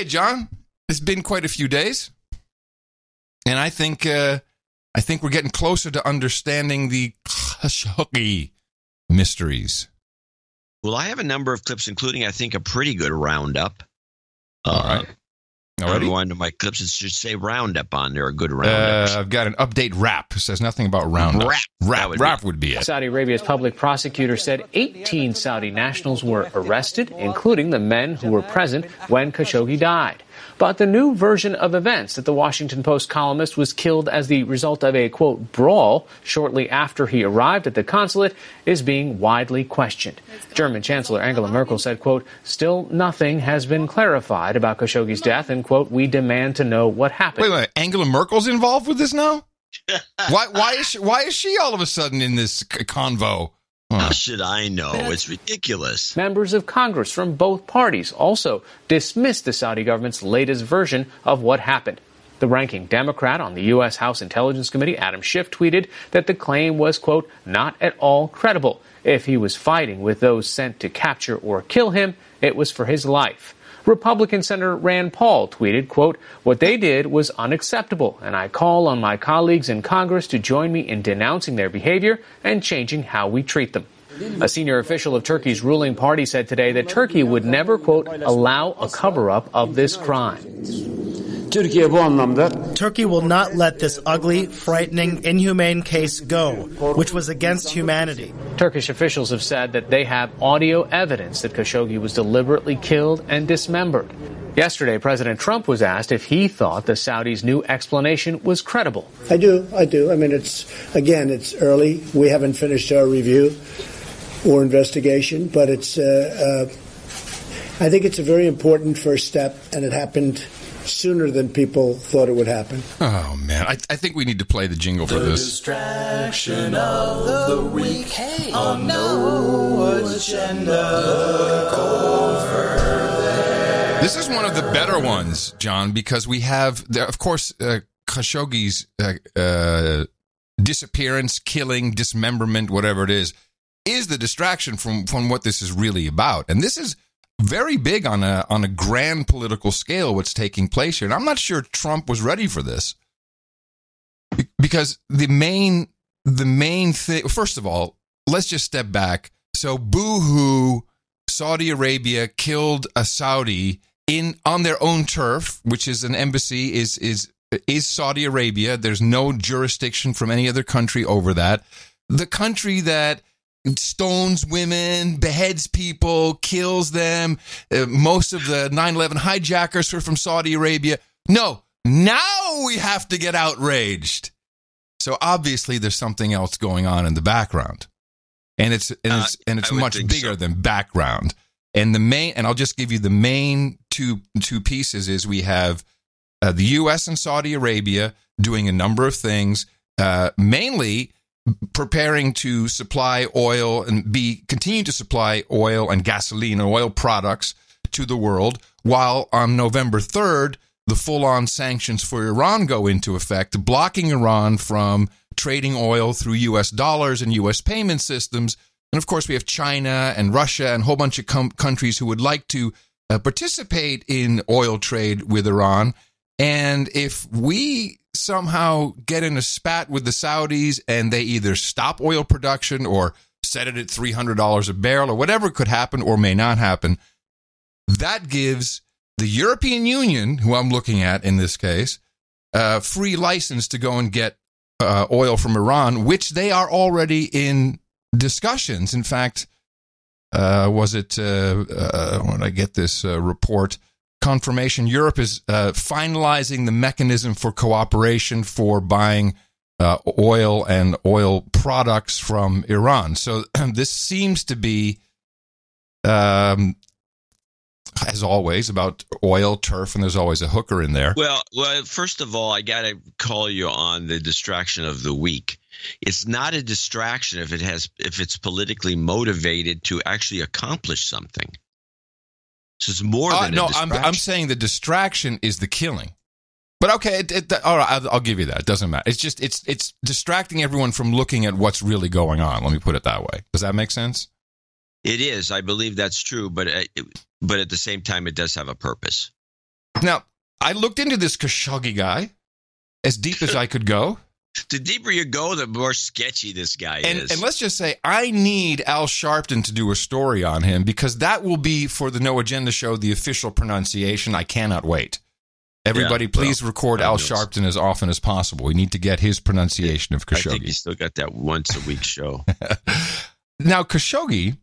Okay, John. It's been quite a few days, and I think we're getting closer to understanding the Khashoggi mysteries. Well, I have a number of clips, including, I think, a pretty good roundup. All right. Already? One of my clips, it should say roundup on there, a good roundup. I've got an update wrap. It says nothing about roundup. Wrap would be it. Saudi Arabia's public prosecutor said 18 Saudi nationals were arrested, including the men who were present when Khashoggi died. But the new version of events that the Washington Post columnist was killed as the result of a, quote, brawl shortly after he arrived at the consulate is being widely questioned. German Chancellor Angela Merkel said, quote, still nothing has been clarified about Khashoggi's death, and, quote, we demand to know what happened. Wait, Angela Merkel's involved with this now? Why is she all of a sudden in this convo? How should I know? It's ridiculous. Members of Congress from both parties also dismissed the Saudi government's latest version of what happened. The ranking Democrat on the U.S. House Intelligence Committee, Adam Schiff, tweeted that the claim was, quote, not at all credible. If he was fighting with those sent to capture or kill him, it was for his life. Republican Senator Rand Paul tweeted, quote, what they did was unacceptable, and I call on my colleagues in Congress to join me in denouncing their behavior and changing how we treat them. A senior official of Turkey's ruling party said today that Turkey would never, quote, allow a cover-up of this crime. Turkey will not let this ugly, frightening, inhumane case go, which was against humanity. Turkish officials have said that they have audio evidence that Khashoggi was deliberately killed and dismembered. Yesterday, President Trump was asked if he thought the Saudis' new explanation was credible. I do. I mean, it's early. We haven't finished our review or investigation, but I think it's a very important first step, and it happened sooner than people thought it would happen. Oh, man. I think we need to play the jingle for this. Distraction of the week. Hey, on No Agenda. This is one of the better ones, John, because we have, of course, Khashoggi's disappearance, killing, dismemberment, whatever it is the distraction from what this is really about. And this is very big on a grand political scale, what's taking place here. And I'm not sure Trump was ready for this. Because the main thing, first of all, let's just step back. So boo-hoo, Saudi Arabia killed a Saudi on their own turf, which is an embassy, is Saudi Arabia. There's no jurisdiction from any other country over that. The country that stones women, beheads people, kills them. Most of the 9/11 hijackers were from Saudi Arabia. No, now we have to get outraged. So obviously there's something else going on in the background. And it's much bigger than background. And I'll just give you the main two pieces is we have the U.S. and Saudi Arabia doing a number of things, mainly preparing to supply oil and continue to supply oil and gasoline and oil products to the world, while on November 3rd, the full-on sanctions for Iran go into effect, blocking Iran from trading oil through U.S. dollars and U.S. payment systems. And, of course, we have China and Russia and a whole bunch of countries who would like to participate in oil trade with Iran. And if we somehow get in a spat with the Saudis and they either stop oil production or set it at $300 a barrel or whatever could happen or may not happen, that gives the European Union, who I'm looking at in this case, free license to go and get oil from Iran, which they are already in discussions. In fact, when I get this report, confirmation, Europe is finalizing the mechanism for cooperation for buying oil and oil products from Iran. So this seems to be, as always, about oil, turf, and there's always a hooker in there. Well, first of all, I got to call you on the distraction of the week. It's not a distraction if it's politically motivated to actually accomplish something. So it's more than a distraction. I'm saying the distraction is the killing. But okay, all right, I'll give you that. It doesn't matter. It's just it's distracting everyone from looking at what's really going on. Let me put it that way. Does that make sense? It is. I believe that's true, but at the same time, it does have a purpose. Now, I looked into this Khashoggi guy as deep as I could go. The deeper you go, the more sketchy this guy is. And let's just say I need Al Sharpton to do a story on him, because that will be, for the No Agenda show, the official pronunciation. I cannot wait. Everybody, please record Al Sharpton as often as possible. We need to get his pronunciation of Khashoggi. I think he's still got that once-a-week show. Now, Khashoggi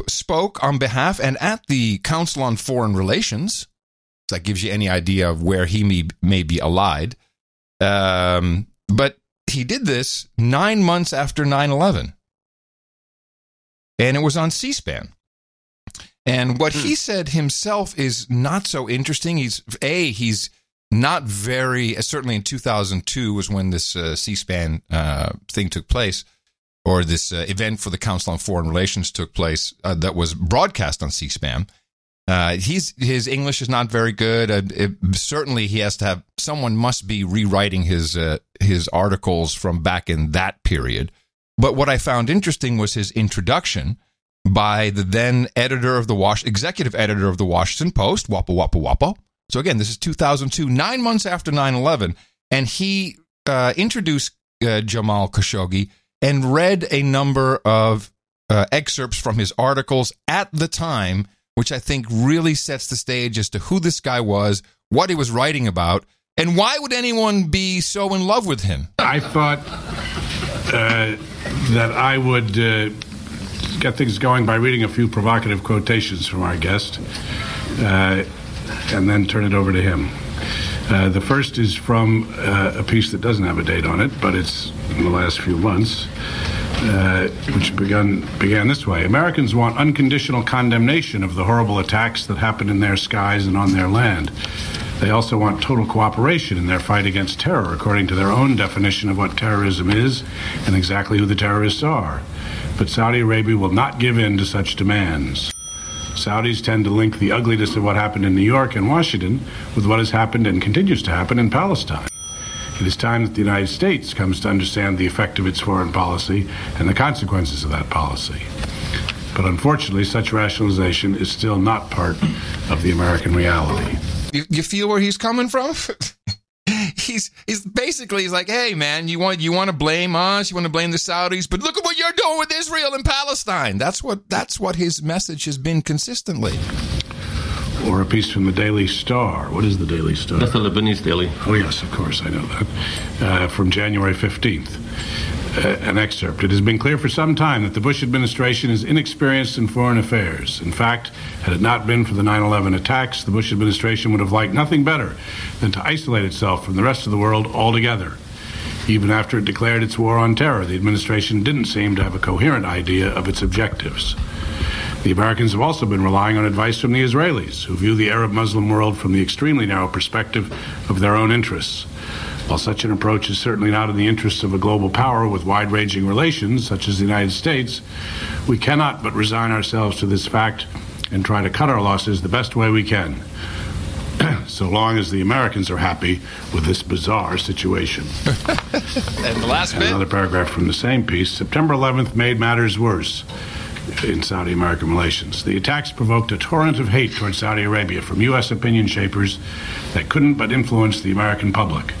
spoke on behalf and at the Council on Foreign Relations. So that gives you any idea of where he may be allied. But he did this 9 months after 9/11. And it was on C-SPAN. And what he said himself is not so interesting. He's not very, certainly in 2002 was when this C-SPAN thing took place, or this event for the Council on Foreign Relations took place that was broadcast on C-SPAN. His English is not very good. Certainly he has to have, someone must be rewriting his articles from back in that period. But what I found interesting was his introduction by the then executive editor of the Washington Post, Wapa. So again, this is 2002, 9 months after 9/11, and he introduced Jamal Khashoggi and read a number of excerpts from his articles at the time, which I think really sets the stage as to who this guy was, what he was writing about, and why would anyone be so in love with him? I thought that I would get things going by reading a few provocative quotations from our guest, and then turn it over to him. The first is from a piece that doesn't have a date on it, but it's in the last few months, which began this way. Americans want unconditional condemnation of the horrible attacks that happened in their skies and on their land. They also want total cooperation in their fight against terror, according to their own definition of what terrorism is and exactly who the terrorists are. But Saudi Arabia will not give in to such demands. Saudis tend to link the ugliness of what happened in New York and Washington with what has happened and continues to happen in Palestine. It is time that the United States comes to understand the effect of its foreign policy and the consequences of that policy. But unfortunately, such rationalization is still not part of the American reality. You feel where he's coming from? He's basically like, hey man, you want to blame us, you want to blame the Saudis, but look at what you're doing with Israel and Palestine. That's what his message has been consistently. Or a piece from the Daily Star. What is the Daily Star? That's the Lebanese Daily. Oh yes, of course, I know that. From January 15th. An excerpt. It has been clear for some time that the Bush administration is inexperienced in foreign affairs. In fact, had it not been for the 9/11 attacks, the Bush administration would have liked nothing better than to isolate itself from the rest of the world altogether. Even after it declared its war on terror, the administration didn't seem to have a coherent idea of its objectives. The Americans have also been relying on advice from the Israelis, who view the Arab Muslim world from the extremely narrow perspective of their own interests. While such an approach is certainly not in the interests of a global power with wide-ranging relations, such as the United States, we cannot but resign ourselves to this fact and try to cut our losses the best way we can, so long as the Americans are happy with this bizarre situation. And the last bit? Another paragraph from the same piece. September 11th made matters worse in Saudi-American relations. The attacks provoked a torrent of hate toward Saudi Arabia from U.S. opinion shapers that couldn't but influence the American public.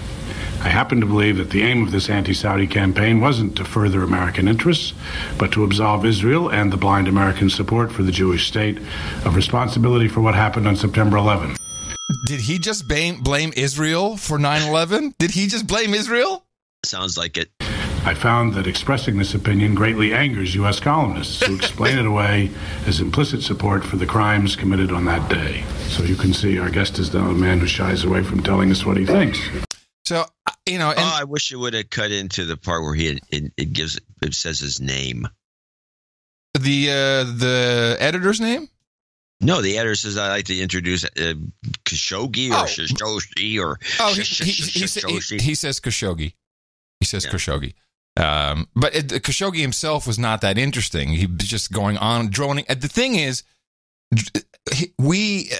I happen to believe that the aim of this anti-Saudi campaign wasn't to further American interests, but to absolve Israel and the blind American support for the Jewish state of responsibility for what happened on September 11th. Did he just blame Israel for 9/11? Did he just blame Israel? Sounds like it. I found that expressing this opinion greatly angers U.S. columnists who explain it away as implicit support for the crimes committed on that day. So you can see our guest is now a man who shies away from telling us what he thinks. So, and I wish it would have cut into the part where it says his name. The editor's name? No, the editor says I like to introduce Khashoggi or Khashoggi or he says Khashoggi. He says Khashoggi. But Khashoggi himself was not that interesting. He was just going on droning. The thing is,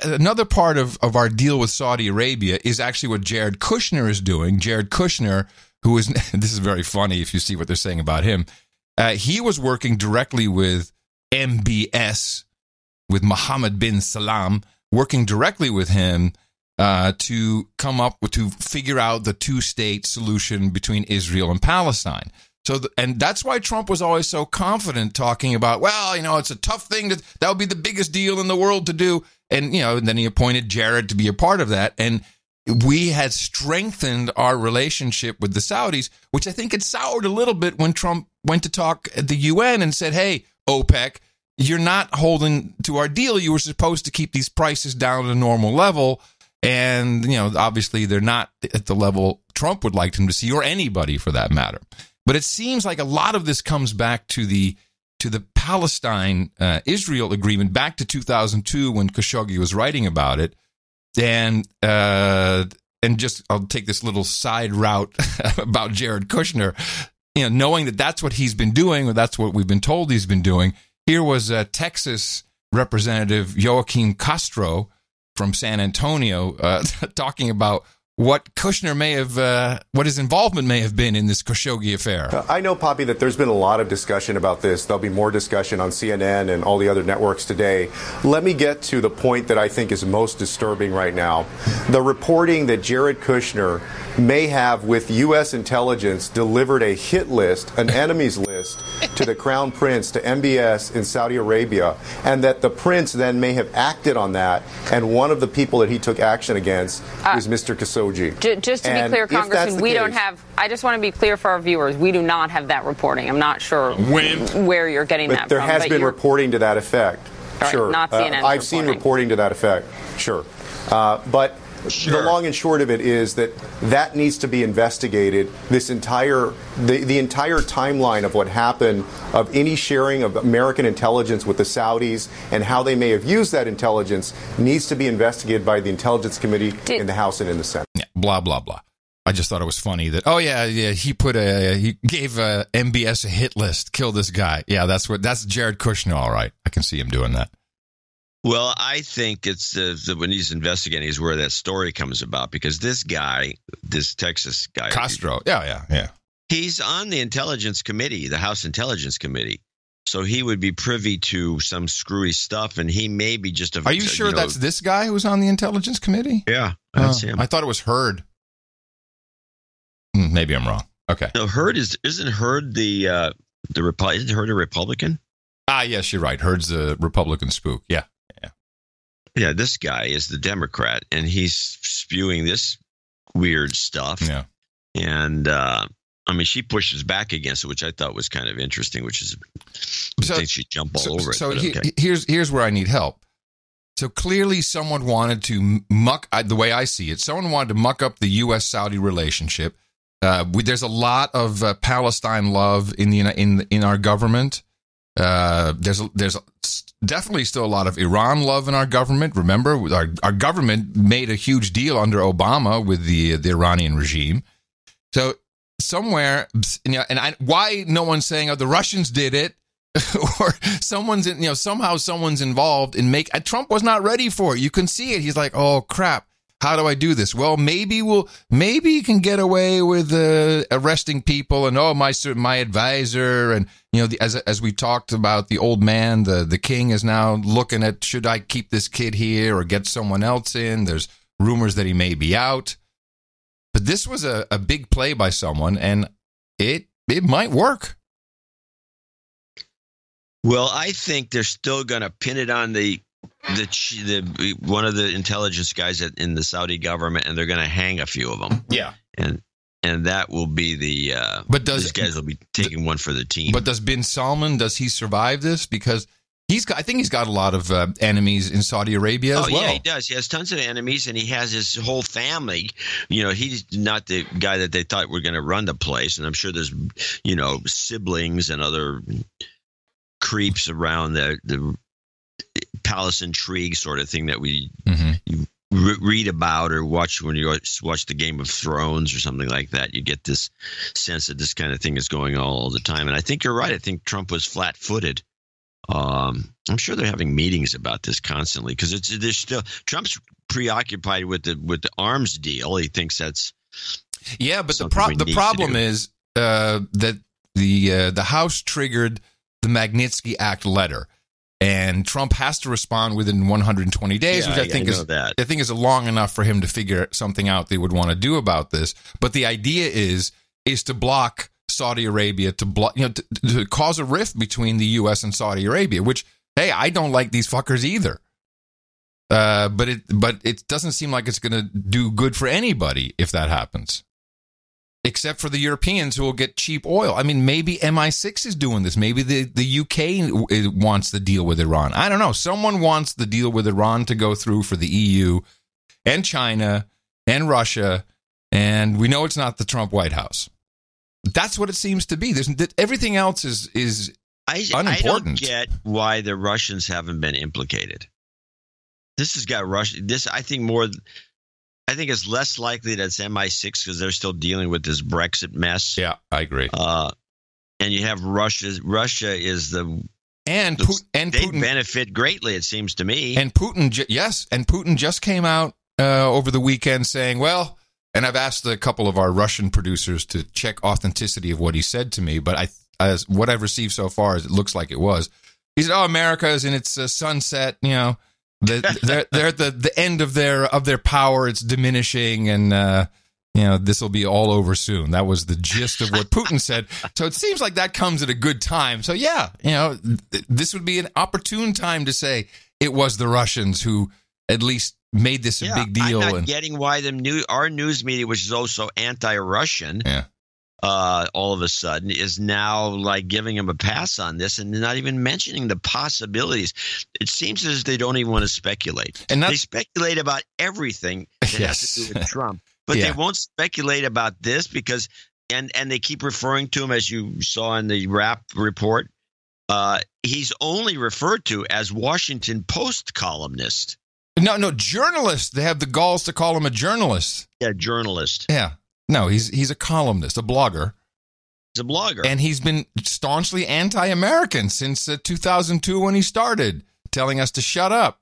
another part of our deal with Saudi Arabia is actually what Jared Kushner is doing. Jared Kushner, who is, this is very funny if you see what they're saying about him. He was working directly with MBS, with Mohammed bin Salam, working directly with him to figure out the two-state solution between Israel and Palestine. And that's why Trump was always so confident talking about, well, it's a tough thing that would be the biggest deal in the world to do. And, and then he appointed Jared to be a part of that. And we had strengthened our relationship with the Saudis, which I think had soured a little bit when Trump went to talk at the UN and said, hey, OPEC, you're not holding to our deal. You were supposed to keep these prices down at a normal level. And, obviously they're not at the level Trump would like them to see, or anybody for that matter. But it seems like a lot of this comes back to the Palestine-Israel agreement back to 2002 when Khashoggi was writing about it. And just I'll take this little side route about Jared Kushner, knowing that that's what he's been doing, or that's what we've been told he's been doing. Here was Texas Representative Joaquin Castro from San Antonio talking about what Kushner what his involvement may have been in this Khashoggi affair. I know, Poppy, that there's been a lot of discussion about this. There'll be more discussion on CNN and all the other networks today. Let me get to the point that I think is most disturbing right now. The reporting that Jared Kushner may have, with U.S. intelligence, delivered a hit list, an enemies list, to the Crown Prince, to MBS in Saudi Arabia, and that the Prince then may have acted on that, and one of the people that he took action against is Mr. Khashoggi. Just to be clear, Congressman, we don't have, I just want to be clear for our viewers, we do not have that reporting. I'm not sure where you're getting that from. There has been reporting to that effect. Sure. Not CNN I've seen reporting to that effect. Sure. But the long and short of it is that needs to be investigated. This entire the entire timeline of what happened, of any sharing of American intelligence with the Saudis and how they may have used that intelligence, needs to be investigated by the Intelligence Committee in the House and in the Senate. Yeah, blah blah blah. I just thought it was funny that he gave MBS a hit list, kill this guy. Yeah, that's Jared Kushner, all right. I can see him doing that. Well, I think it's when he's investigating is where that story comes about, because this guy, this Texas guy, Castro, yeah, he's on the Intelligence Committee, the House Intelligence Committee, so he would be privy to some screwy stuff, and he may be just a. Are you sure that's this guy who's on the Intelligence Committee? Yeah, that's him. I thought it was Hurd. Maybe I'm wrong. Okay. No, Hurd isn't Hurd isn't Hurd a Republican? Yes, you're right. Hurd's the Republican spook. Yeah. Yeah, this guy is the Democrat, and he's spewing this weird stuff. Yeah. And, she pushes back against it, which I thought was kind of interesting, which is, I think she'd jump all over it. So here's where I need help. So clearly someone wanted to the way I see it, someone wanted to muck up the U.S.-Saudi relationship. There's a lot of Palestine love in our government. There's definitely still a lot of Iran love in our government. Remember, our government made a huge deal under Obama with the Iranian regime. So somewhere, why no one's saying, the Russians did it, or somehow someone's involved in Trump was not ready for it. You can see it. He's like, oh crap. How do I do this? Well, maybe you can get away with arresting people, and my advisor, and as we talked about, the old man, the king is now looking at, should I keep this kid here or get someone else in? There's rumors that he may be out, but this was a big play by someone, and it might work. Well, I think they're still going to pin it on the one of the intelligence guys in the Saudi government, and they're going to hang a few of them. Yeah, and that will be the. These guys will be taking one for the team. But does bin Salman, does he survive this? Because I think he's got a lot of enemies in Saudi Arabia as well. Yeah, he does. He has tons of enemies, and he has his whole family. He's not the guy that they thought were going to run the place, and I'm sure there's siblings and other creeps around the palace intrigue sort of thing that we read about or watch when you watch the Game of Thrones or something like that. You get this sense that this kind of thing is going on all the time. And I think you're right. I think Trump was flat-footed. I'm sure they're having meetings about this constantly, because there's still Trump's preoccupied with the arms deal. He thinks that's but the problem is that the House triggered the Magnitsky Act letter. And Trump has to respond within 120 days, which I think is long enough for him to figure something out they would want to do about this. But the idea is to block Saudi Arabia, to cause a rift between the U.S. and Saudi Arabia, which, hey, I don't like these fuckers either. But it doesn't seem like it's going to do good for anybody if that happens. Except for the Europeans who will get cheap oil. I mean, maybe MI6 is doing this. Maybe the UK wants the deal with Iran. I don't know. Someone wants the deal with Iran to go through for the EU and China and Russia. And we know it's not the Trump White House. That's what it seems to be. Everything else is unimportant. I don't get why the Russians haven't been implicated. This has got Russia. I think it's less likely that it's MI6 because they're still dealing with this Brexit mess. Yeah, I agree. And you have Russia. Russia is they benefit greatly, it seems to me. And Putin, Putin just came out over the weekend saying, well, and I've asked a couple of our Russian producers to check authenticity of what he said to me, but as what I've received so far, it looks like it was. He said, "Oh, America is in its sunset, you know." They're at the end of their power. It's diminishing, and this will be all over soon. That was the gist of what Putin said. So it seems like that comes at a good time. So yeah, this would be an opportune time to say it was the Russians who at least made this a big deal. I'm not getting why our news media, which is also anti-Russian, all of a sudden is now like giving him a pass on this and not even mentioning the possibilities. It seems as if they don't even want to speculate. And they speculate about everything that has to do with Trump, but they won't speculate about this because, and they keep referring to him, as you saw in the RAP report, he's only referred to as Washington Post columnist. No, journalist. They have the galls to call him a journalist. Yeah, journalist. Yeah. No, he's a columnist, a blogger. He's a blogger. And he's been staunchly anti-American since 2002 when he started, telling us to shut up.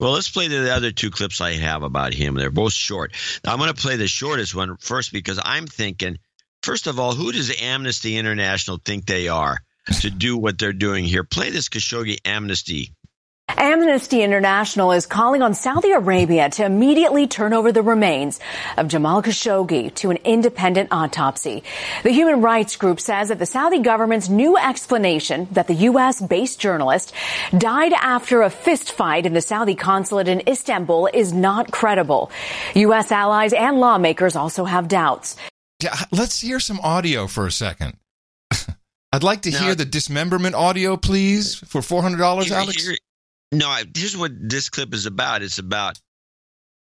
Well, let's play the other two clips I have about him. They're both short. Now, I'm going to play the shortest one first because I'm thinking, first of all, who does Amnesty International think they are to do what they're doing here? Play this Khashoggi amnesty. Amnesty International is calling on Saudi Arabia to immediately turn over the remains of Jamal Khashoggi to an independent autopsy. The human rights group says that the Saudi government's new explanation that the U.S.-based journalist died after a fist fight in the Saudi consulate in Istanbul is not credible. U.S. allies and lawmakers also have doubts. Yeah, let's hear some audio for a second. I'd like to hear the dismemberment audio, please, for $400, Alex. No, here's what this clip is about. It's about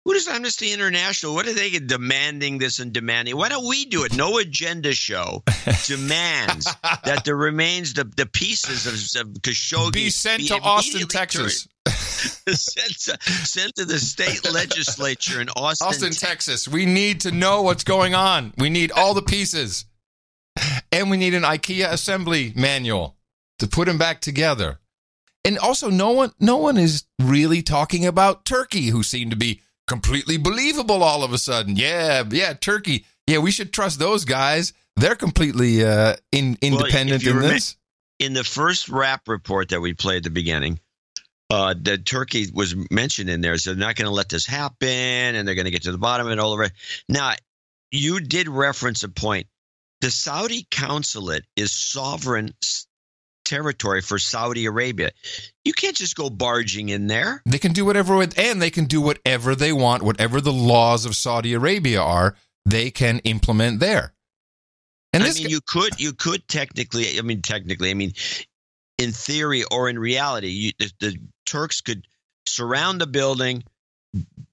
who does Amnesty International, what are they demanding this and demanding? Why don't we do it? No Agenda Show demands that the remains, the pieces of Khashoggi be sent to Austin, Texas. Sent to the state legislature in Austin, Texas. We need to know what's going on. We need all the pieces. And we need an IKEA assembly manual to put them back together. And also, no one is really talking about Turkey, who seem to be completely believable all of a sudden. Yeah, Turkey. Yeah, we should trust those guys. They're completely independent in this. In the first RAP report that we played at the beginning, that Turkey was mentioned in there. So they're not going to let this happen, and they're going to get to the bottom of it all over. Now, you did reference a point. The Saudi consulate is sovereign territory for Saudi Arabia. You can't just go barging in there. They can do whatever, and they can do whatever they want. Whatever the laws of Saudi Arabia are, they can implement there. And you could technically, in theory or in reality, the Turks could surround the building,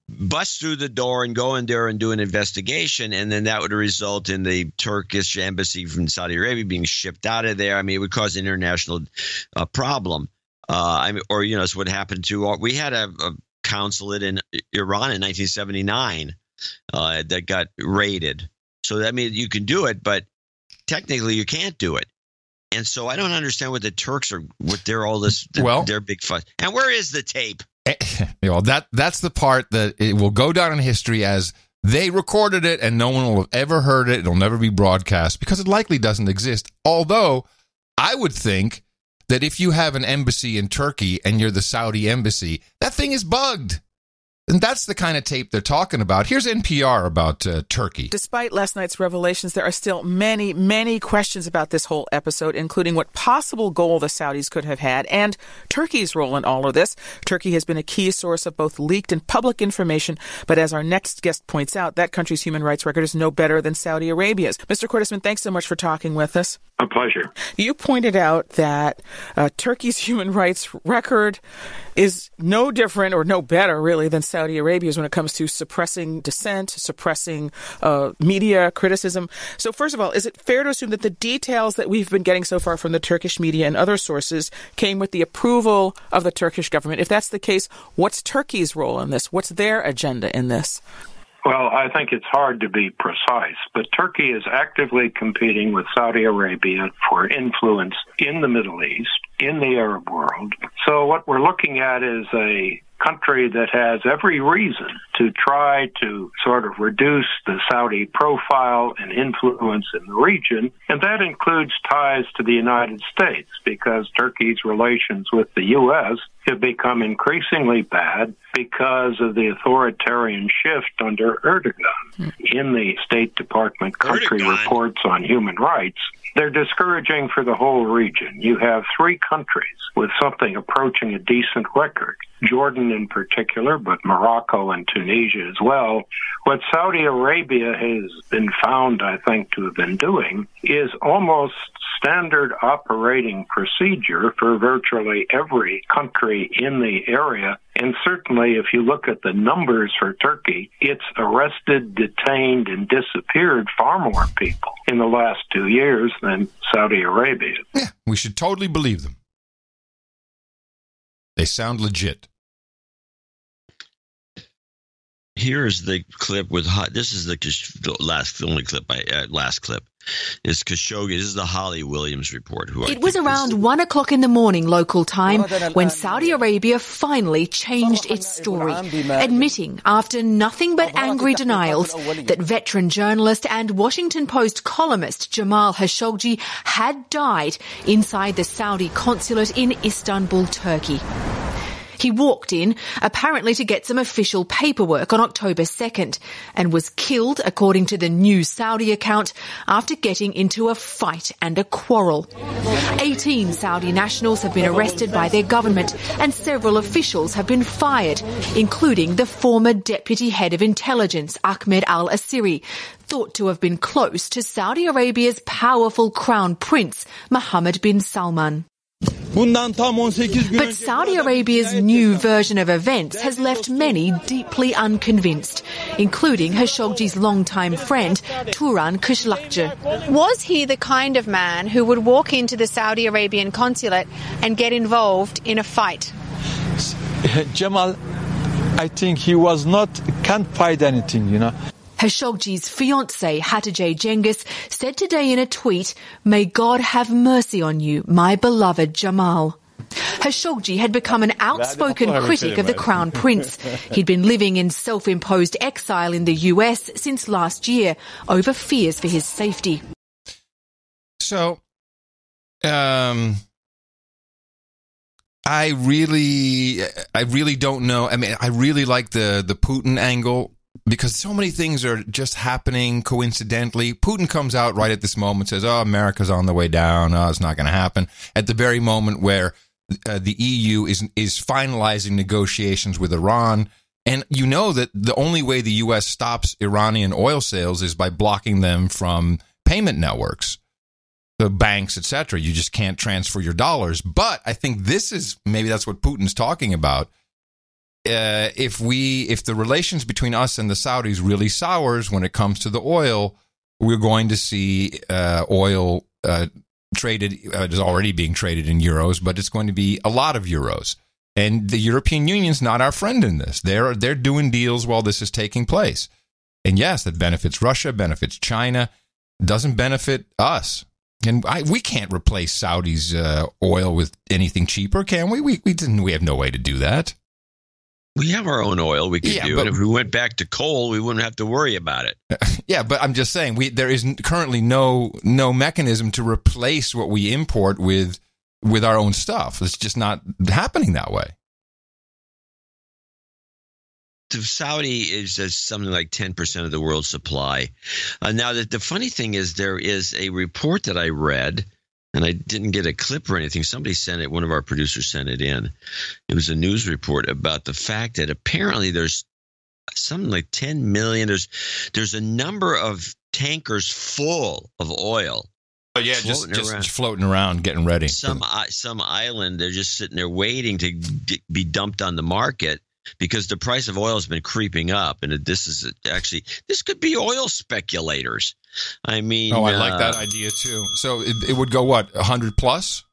bust through the door and go in there and do an investigation, and then that would result in the Turkish embassy from Saudi Arabia being shipped out of there. I mean, it would cause an international problem. It's what happened to we had a consulate in Iran in 1979 that got raided. So I mean, you can do it, but technically you can't do it. And so I don't understand what the Turks are with their big fuss. And where is the tape? That's the part that it will go down in history as they recorded it and no one will have ever heard it. It'll never be broadcast because it likely doesn't exist. Although I would think that if you have an embassy in Turkey and you're the Saudi embassy, that thing is bugged. And that's the kind of tape they're talking about. Here's NPR about Turkey. Despite last night's revelations, there are still many, many questions about this whole episode, including what possible goal the Saudis could have had and Turkey's role in all of this. Turkey has been a key source of both leaked and public information, but as our next guest points out, that country's human rights record is no better than Saudi Arabia's. Mr. Cordesman, thanks so much for talking with us. A pleasure. You pointed out that Turkey's human rights record is no different or no better, really, than Saudi Arabia's when it comes to suppressing dissent, suppressing media criticism. So first of all, is it fair to assume that the details that we've been getting so far from the Turkish media and other sources came with the approval of the Turkish government? If that's the case, what's Turkey's role in this? What's their agenda in this? Well, I think it's hard to be precise, but Turkey is actively competing with Saudi Arabia for influence in the Middle East, in the Arab world. So what we're looking at is a country that has every reason to try to sort of reduce the Saudi profile and influence in the region, and that includes ties to the United States, because Turkey's relations with the U.S. have become increasingly bad because of the authoritarian shift under Erdogan. In the State Department country reports on human rights, they're discouraging for the whole region. You have three countries with something approaching a decent record, Jordan in particular, but Morocco and Tunisia as well. What Saudi Arabia has been found, I think, to have been doing is almost standard operating procedure for virtually every country in the area. And certainly, if you look at the numbers for Turkey, it's arrested, detained, and disappeared far more people in the last 2 years than Saudi Arabia. Yeah, we should totally believe them. They sound legit. Here's the clip with this is the last clip is Khashoggi. This is the Holly Williams report. It was around 1 o'clock in the morning local time when Saudi Arabia finally changed its story, admitting after nothing but angry denials that veteran journalist and Washington Post columnist Jamal Khashoggi had died inside the Saudi consulate in Istanbul, Turkey. He walked in, apparently to get some official paperwork on October 2nd, and was killed, according to the new Saudi account, after getting into a fight and a quarrel. 18 Saudi nationals have been arrested by their government, and several officials have been fired, including the former deputy head of intelligence, Ahmed al-Asiri, thought to have been close to Saudi Arabia's powerful crown prince, Mohammed bin Salman. But Saudi Arabia's new version of events has left many deeply unconvinced, including Khashoggi's longtime friend, Turan Kışlakçı. Was he the kind of man who would walk into the Saudi Arabian consulate and get involved in a fight? Jamal, I think he can't fight anything, Khashoggi's fiancée, Hatice Cengiz, said today in a tweet, "May God have mercy on you, my beloved Jamal." Khashoggi had become an outspoken critic of the Crown Prince. He'd been living in self-imposed exile in the US since last year over fears for his safety. So, I really don't know. I mean, I really like the Putin angle, because so many things are just happening coincidentally. Putin comes out right at this moment, says, "Oh, America's on the way down. Oh, it's not going to happen." At the very moment where the EU is finalizing negotiations with Iran, and you know that the only way the U.S. stops Iranian oil sales is by blocking them from payment networks, the banks, etc. You just can't transfer your dollars. But I think maybe that's what Putin's talking about. If the relations between us and the Saudis really sours when it comes to the oil, we're going to see oil traded. It is already being traded in euros, but it's going to be a lot of euros. And the European Union's not our friend in this. They're doing deals while this is taking place. And yes, that benefits Russia, benefits China, doesn't benefit us. And we can't replace Saudi's oil with anything cheaper, can we? We have no way to do that. We have our own oil. We could do it. If we went back to coal, we wouldn't have to worry about it. Yeah, but I'm just saying there is currently no mechanism to replace what we import with with our own stuff. It's just not happening that way. Saudi is something like 10% of the world's supply. Now, the funny thing is there is a report that I read, and I didn't get a clip or anything. Somebody sent it. One of our producers sent it in. It was a news report about the fact that apparently there's something like 10 million. There's a number of tankers full of oil. Oh, yeah, just floating around, getting ready. Some island, they're just sitting there waiting to be dumped on the market because the price of oil has been creeping up. And this could be oil speculators. I mean, I like that idea too. So it would go what, $100 plus,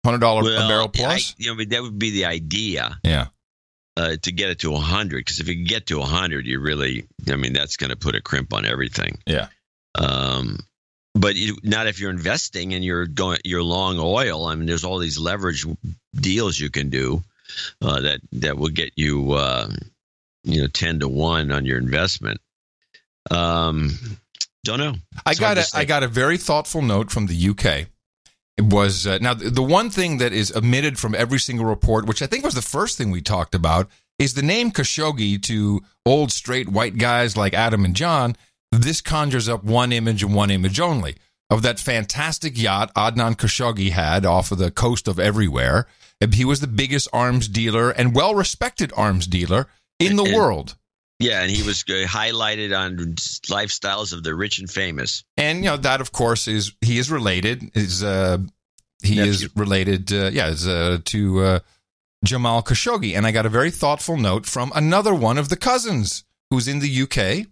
$100 a barrel plus? That would be the idea. Yeah. To get it to 100, because if you can get to 100, that's going to put a crimp on everything. Yeah. But not if you're investing and you're long oil. I mean, there's all these leverage deals you can do that will get you 10 to 1 on your investment. Don't know. I got a very thoughtful note from the UK. It was now the one thing that is omitted from every single report, which I think was the first thing we talked about, is the name Khashoggi. To old straight white guys like Adam and John, this conjures up one image and one image only of that fantastic yacht Adnan Khashoggi had off of the coast of everywhere. He was the biggest arms dealer and well-respected arms dealer in the world. Yeah, and he was highlighted on lifestyles of the rich and famous. And that, of course, he is related. To Jamal Khashoggi. And I got a very thoughtful note from another one of the cousins who's in the UK.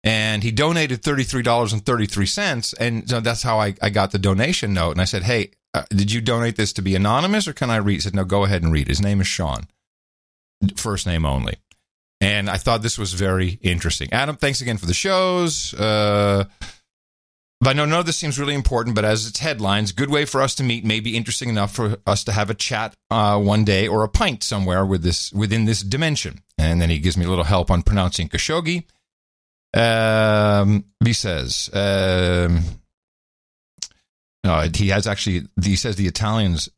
And he donated $33.33. And so that's how I got the donation note. And I said, hey, did you donate this to be anonymous or can I read? He said, no, go ahead and read. His name is Sean. First name only. And I thought this was very interesting. Adam, thanks again for the shows. But I know none of this seems really important, but as it's headlines, good way for us to meet, may be interesting enough for us to have a chat one day or a pint somewhere within this dimension. And then he gives me a little help on pronouncing Khashoggi. He says, he says the Italians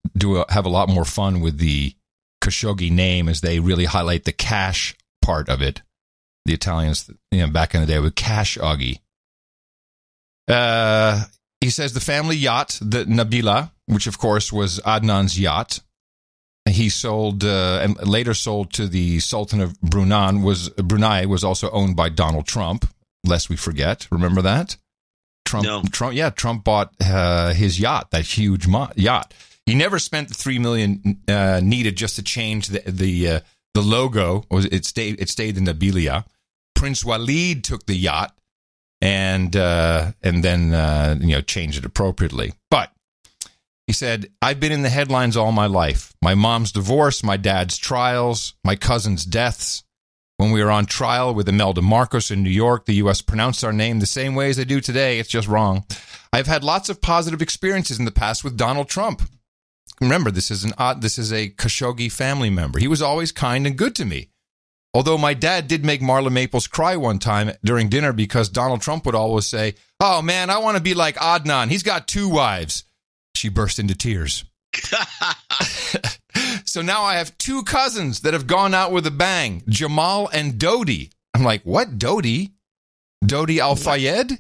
have a lot more fun with the Khashoggi name as they really highlight the cash part of it. The Italians, back in the day with Khashoggi. He says the family yacht, the Nabila, which of course was Adnan's yacht, he sold and later sold to the Sultan of Brunei, was also owned by Donald Trump, lest we forget. Remember that? Trump bought his yacht, that huge yacht. He never spent the $3 million needed just to change the logo. It stayed in Nabilia. Prince Walid took the yacht and then changed it appropriately. But he said, I've been in the headlines all my life. My mom's divorce, my dad's trials, my cousin's deaths. When we were on trial with Imelda Marcos in New York, the U.S. pronounced our name the same way as they do today. It's just wrong. I've had lots of positive experiences in the past with Donald Trump. Remember, this is a Khashoggi family member. He was always kind and good to me. Although my dad did make Marla Maples cry one time during dinner because Donald Trump would always say, oh, man, I want to be like Adnan. He's got 2 wives. She burst into tears. So now I have 2 cousins that have gone out with a bang, Jamal and Dodi. I'm like, what, Dodi? Dodi Al-Fayed?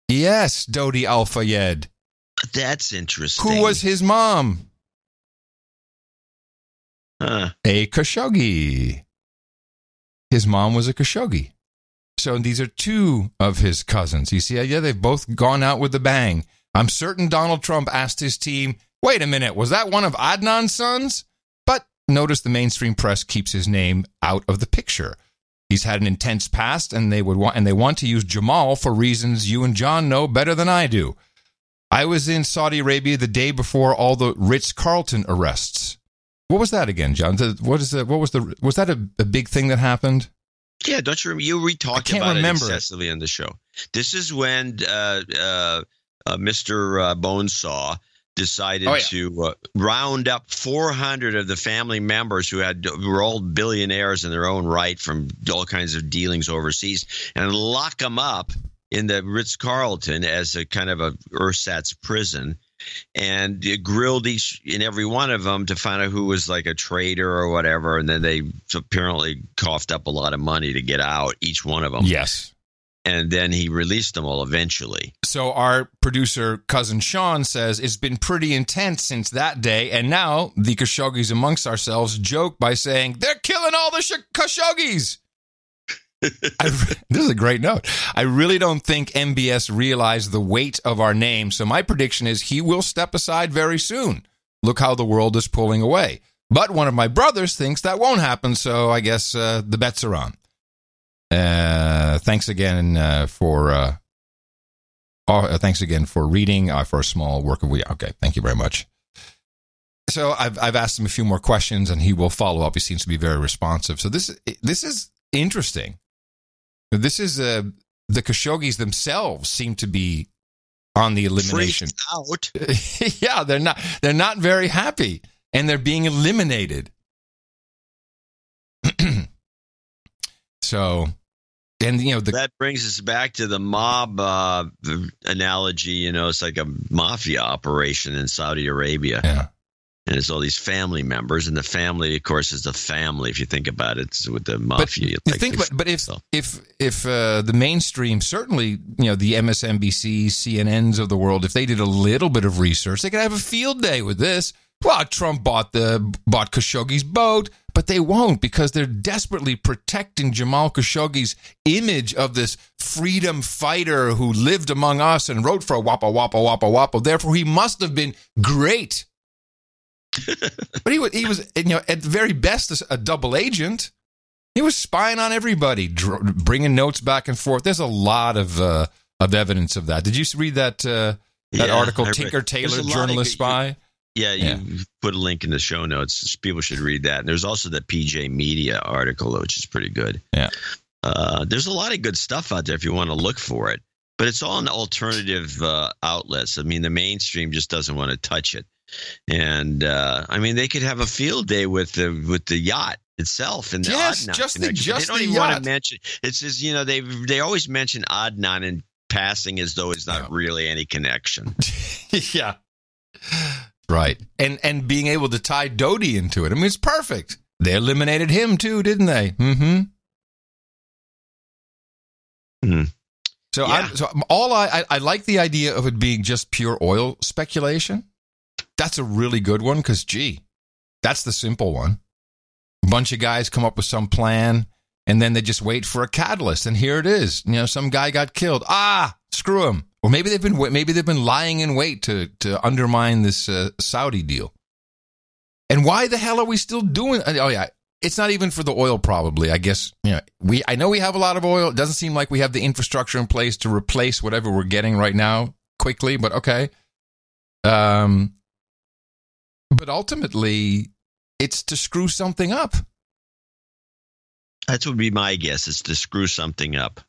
Yes, Dodi Al-Fayed. That's interesting. Who was his mom? A Khashoggi. His mom was a Khashoggi. So these are 2 of his cousins. You see, yeah, they've both gone out with a bang. I'm certain Donald Trump asked his team, wait a minute, was that one of Adnan's sons? But notice the mainstream press keeps his name out of the picture. He's had an intense past, and they want to use Jamal for reasons you and John know better than I do. I was in Saudi Arabia the day before all the Ritz-Carlton arrests. What was that again, John? Was that a big thing that happened? Yeah, don't you remember? You talked about it excessively on the show. This is when Mr. Bonesaw decided to round up 400 of the family members who were all billionaires in their own right from all kinds of dealings overseas and lock them up in the Ritz-Carlton as a kind of a ersatz prison and grilled each and every one of them to find out who was like a traitor or whatever. And then they apparently coughed up a lot of money to get out, each one of them. Yes. And then he released them all eventually. So our producer, Cousin Sean, says it's been pretty intense since that day. And now the Khashoggis amongst ourselves joke by saying, they're killing all the Khashoggis. This is a great note. I really don't think MBS realized the weight of our name. So my prediction is he will step aside very soon. Look how the world is pulling away. But one of my brothers thinks that won't happen. So I guess the bets are on. Thanks again for reading for a small work of we. Okay, thank you very much. So I've asked him a few more questions, and he will follow up. He seems to be very responsive. So this is interesting. This is the Khashoggis themselves seem to be on the elimination. Out. Yeah, they're not very happy, and they're being eliminated. So, and that brings us back to the mob analogy. It's like a mafia operation in Saudi Arabia. Yeah. And it's all these family members, and the family, of course, is the family. If you think about it, it's with the mafia. But if the mainstream, certainly, the MSNBC, CNNs of the world, if they did a little bit of research, they could have a field day with this. Well, Trump bought Khashoggi's boat, but they won't because they're desperately protecting Jamal Khashoggi's image of this freedom fighter who lived among us and wrote for Wappa Wappa Wappa Wappa. Therefore, he must have been great. But he was at the very best a double agent. He was spying on everybody, bringing notes back and forth. There's a lot of evidence of that. Did you read that article, Tinker Tailor, Journalist Spy? Yeah, you put a link in the show notes. People should read that. And there's also the PJ Media article, which is pretty good. Yeah. There's a lot of good stuff out there if you want to look for it. But it's all in alternative outlets. I mean, the mainstream just doesn't want to touch it. And they could have a field day with the yacht itself and the Adnan just connection. They don't even yacht. want to mention. It's just they always mention Adnan in passing as though it's not really any connection. Yeah. Right. And being able to tie Dodi into it. I mean, it's perfect. They eliminated him too, didn't they? Mm-hmm. Mm. So I like the idea of it being just pure oil speculation. That's a really good one because, that's the simple one. A bunch of guys come up with some plan, and then they just wait for a catalyst, and here it is. Some guy got killed. Screw him. Or maybe they've been lying in wait to undermine this Saudi deal. And why the hell are we still doing? Oh yeah, it's not even for the oil. Probably, I guess. I know we have a lot of oil. It doesn't seem like we have the infrastructure in place to replace whatever we're getting right now quickly. But okay. But ultimately, it's to screw something up. That would be my guess. It's to screw something up.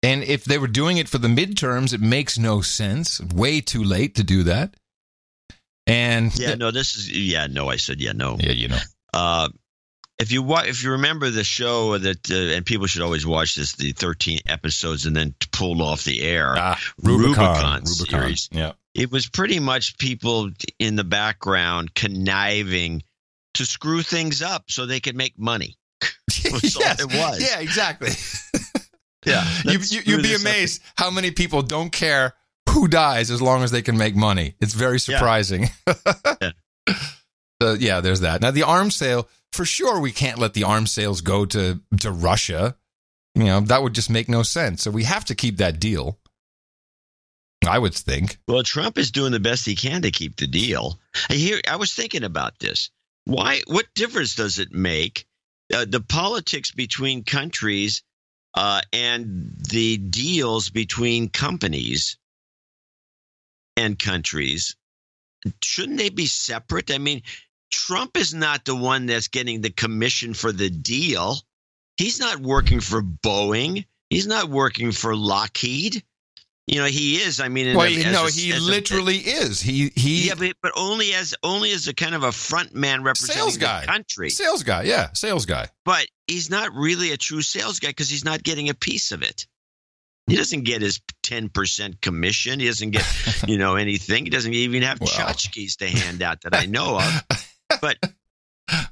And if they were doing it for the midterms, it makes no sense. Way too late to do that. And I said no. Yeah, If you remember the show that, and people should always watch this, the 13 episodes and then pulled off the air, Rubicon series. Yeah. It was pretty much people in the background conniving to screw things up so they could make money. That's all it was. Yeah, exactly. Yeah, you'd be amazed how many people don't care who dies as long as they can make money. It's very surprising. Yeah. There's that. Now, the arms sale, for sure we can't let the arms sales go to Russia. That would just make no sense. So we have to keep that deal, I would think. Well, Trump is doing the best he can to keep the deal. I was thinking about this. What difference does it make, the politics between countries and the deals between companies and countries? Shouldn't they be separate? I mean, Trump is not the one that's getting the commission for the deal. He's not working for Boeing. He's not working for Lockheed. He is. I mean, he literally is. But only as a kind of a front man representing the country. Sales guy, sales guy. But he's not really a true sales guy because he's not getting a piece of it. He doesn't get his 10% commission. He doesn't get, anything. He doesn't even have tchotchkes to hand out that I know of. But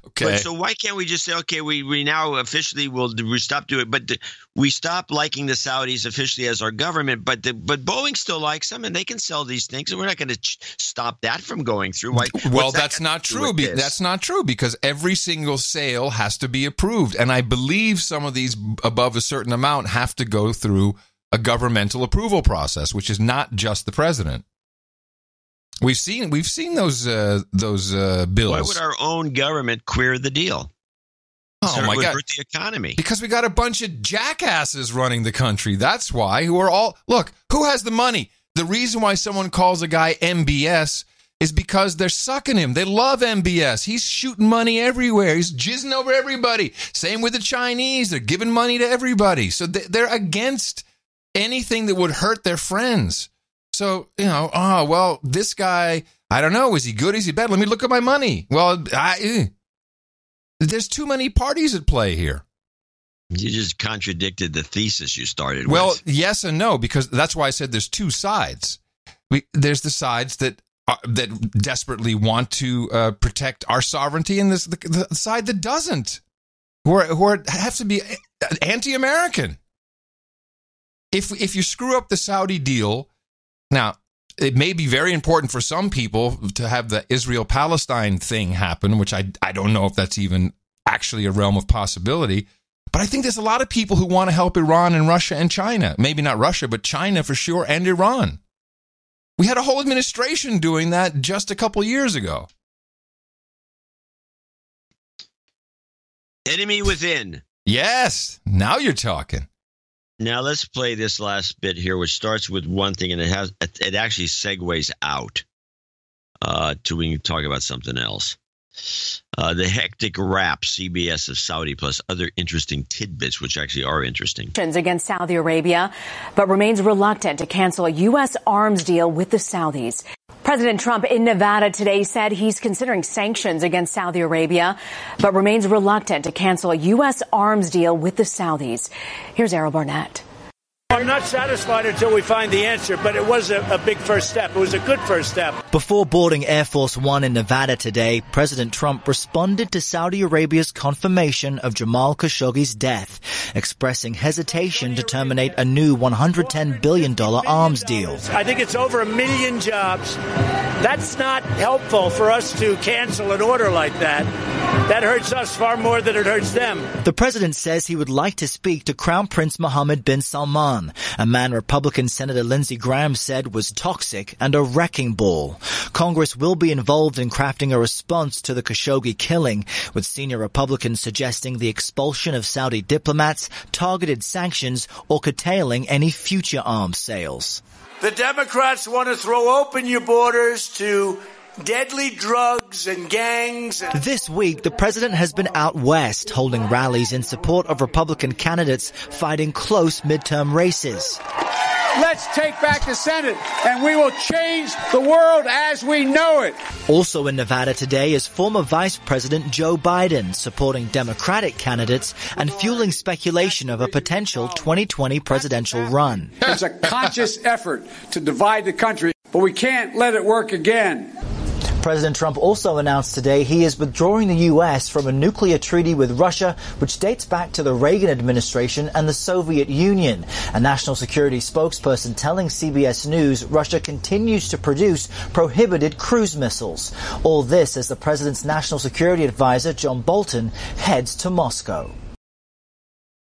okay. But so why can't we just say, okay, we now officially we stop doing it, but we stop liking the Saudis officially as our government, but Boeing still likes them, and they can sell these things, and we're not going to stop that from going through. Well, that's not true. That's not true, because every single sale has to be approved, and I believe some of these above a certain amount have to go through a governmental approval process, which is not just the president. We've seen those bills. Why would our own government queer the deal? Oh my God! Hurt the economy. Because we got a bunch of jackasses running the country. That's why. Who has the money? The reason why someone calls a guy MBS is because they're sucking him. They love MBS. He's shooting money everywhere. He's jizzing over everybody. Same with the Chinese. They're giving money to everybody. So they're against anything that would hurt their friends. So, this guy, I don't know, is he good? Is he bad? Let me look at my money. Well, there's too many parties at play here. You just contradicted the thesis you started with. Well, yes and no, because that's why I said there's two sides. There's the sides that desperately want to protect our sovereignty, and the side that doesn't, who have to be anti-American. If you screw up the Saudi deal, now it may be very important for some people to have the Israel-Palestine thing happen, which I don't know if that's even actually a realm of possibility. But I think there's a lot of people who want to help Iran and Russia and China. Maybe not Russia, but China for sure, and Iran. We had a whole administration doing that just a couple years ago. Enemy within. Yes, now you're talking. Now let's play this last bit here, which starts with one thing, and it actually segues out to we can talk about something else. The hectic rap, CBS of Saudi, plus other interesting tidbits, which actually are interesting. Against Saudi Arabia, but remains reluctant to cancel a U.S. arms deal with the Saudis. President Trump in Nevada today said he's considering sanctions against Saudi Arabia, but remains reluctant to cancel a U.S. arms deal with the Saudis. Here's Errol Barnett. I'm not satisfied until we find the answer, but it was a big first step. It was a good first step. Before boarding Air Force One in Nevada today, President Trump responded to Saudi Arabia's confirmation of Jamal Khashoggi's death, expressing hesitation to terminate a new $110 billion arms deal. I think it's over 1 million jobs. That's not helpful for us to cancel an order like that. That hurts us far more than it hurts them. The president says he would like to speak to Crown Prince Mohammed bin Salman, a man Republican Senator Lindsey Graham said was toxic and a wrecking ball. Congress will be involved in crafting a response to the Khashoggi killing, with senior Republicans suggesting the expulsion of Saudi diplomats, targeted sanctions, or curtailing any future arms sales. The Democrats want to throw open your borders to deadly drugs and gangs. This week, the president has been out west holding rallies in support of Republican candidates fighting close midterm races. Let's take back the Senate, and we will change the world as we know it. Also in Nevada today is former Vice President Joe Biden supporting Democratic candidates and fueling speculation of a potential 2020 presidential run. It's a conscious effort to divide the country, but we can't let it work again. President Trump also announced today he is withdrawing the U.S. from a nuclear treaty with Russia, which dates back to the Reagan administration and the Soviet Union. A national security spokesperson telling CBS News Russia continues to produce prohibited cruise missiles. All this as the president's national security advisor, John Bolton, heads to Moscow.